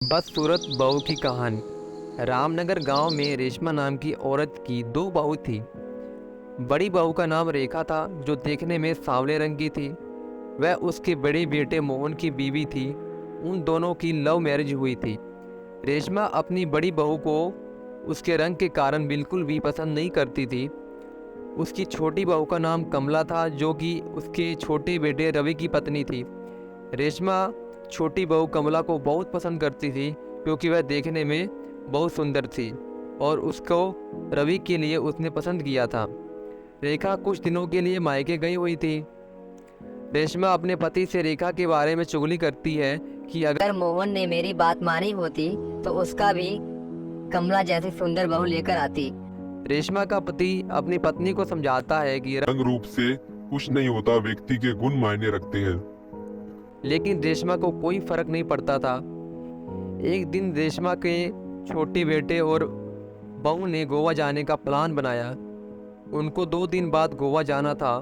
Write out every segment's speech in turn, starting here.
बदसूरत बहू की कहानी। रामनगर गांव में रेशमा नाम की औरत की दो बहू थी। बड़ी बहू का नाम रेखा था, जो देखने में सांवले रंग की थी। वह उसके बड़े बेटे मोहन की बीवी थी। उन दोनों की लव मैरिज हुई थी। रेशमा अपनी बड़ी बहू को उसके रंग के कारण बिल्कुल भी पसंद नहीं करती थी। उसकी छोटी बहू का नाम कमला था, जो कि उसके छोटे बेटे रवि की पत्नी थी। रेशमा छोटी बहू कमला को बहुत पसंद करती थी, क्योंकि वह देखने में बहुत सुंदर थी और उसको रवि के लिए उसने पसंद किया था। रेखा कुछ दिनों के लिए मायके गई हुई थी। रेशमा अपने पति से रेखा के बारे में चुगली करती है कि अगर अगर मोहन ने मेरी बात मानी होती तो उसका भी कमला जैसी सुंदर बहू लेकर आती। रेशमा का पति अपनी पत्नी को समझाता है कि रंग रूप से कुछ नहीं होता, व्यक्ति के गुण मायने रखते हैं। लेकिन रेशमा को कोई फर्क नहीं पड़ता था। एक दिन रेशमा के छोटे बेटे और बहू ने गोवा जाने का प्लान बनाया। उनको 2 दिन बाद गोवा जाना था।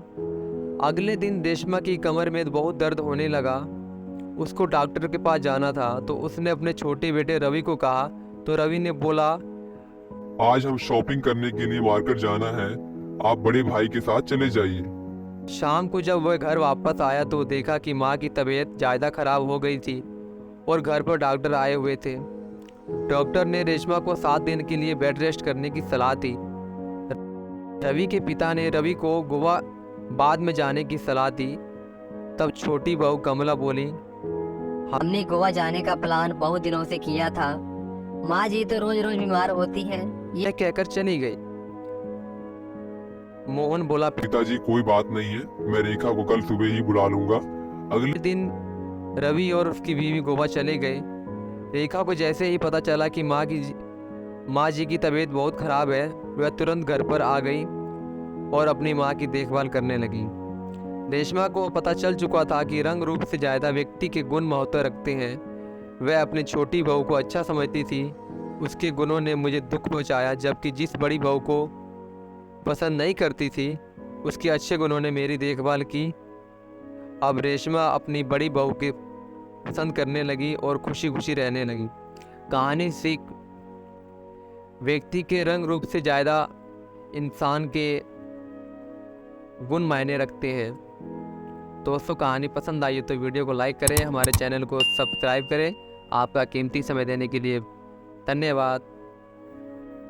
अगले दिन रेशमा की कमर में बहुत दर्द होने लगा। उसको डॉक्टर के पास जाना था, तो उसने अपने छोटे बेटे रवि को कहा। तो रवि ने बोला, आज हम शॉपिंग करने के लिए मार्केट जाना है, आप बड़े भाई के साथ चले जाइए। शाम को जब वह घर वापस आया तो देखा कि माँ की तबीयत ज़्यादा खराब हो गई थी और घर पर डॉक्टर आए हुए थे। डॉक्टर ने रेशमा को 7 दिन के लिए बेड रेस्ट करने की सलाह दी। रवि के पिता ने रवि को गोवा बाद में जाने की सलाह दी। तब छोटी बहू कमला बोली, हमने गोवा जाने का प्लान बहुत दिनों से किया था। माँ जी तो रोज रोज बीमार होती है। यह कहकर चली गई। मोहन बोला, पिताजी कोई बात नहीं है, मैं रेखा को कल सुबह ही बुला लूंगा। अगले दिन रवि और उसकी बीवी गोवा चले गए। रेखा को जैसे ही पता चला कि माँ जी की तबीयत बहुत ख़राब है, वह तुरंत घर पर आ गई और अपनी माँ की देखभाल करने लगी। रेशमा को पता चल चुका था कि रंग रूप से ज़्यादा व्यक्ति के गुण महत्व रखते हैं। वह अपनी छोटी बहू को अच्छा समझती थी। उसके गुणों ने मुझे दुख पहुँचाया, जबकि जिस बड़ी बहू को पसंद नहीं करती थी, उसके अच्छे गुणों ने मेरी देखभाल की। अब रेशमा अपनी बड़ी बहू के पसंद करने लगी और खुशी खुशी रहने लगी। कहानी सीख, व्यक्ति के रंग रूप से ज़्यादा इंसान के गुण मायने रखते हैं। दोस्तों, कहानी पसंद आई तो वीडियो को लाइक करें, हमारे चैनल को सब्सक्राइब करें। आपका कीमती समय देने के लिए धन्यवाद।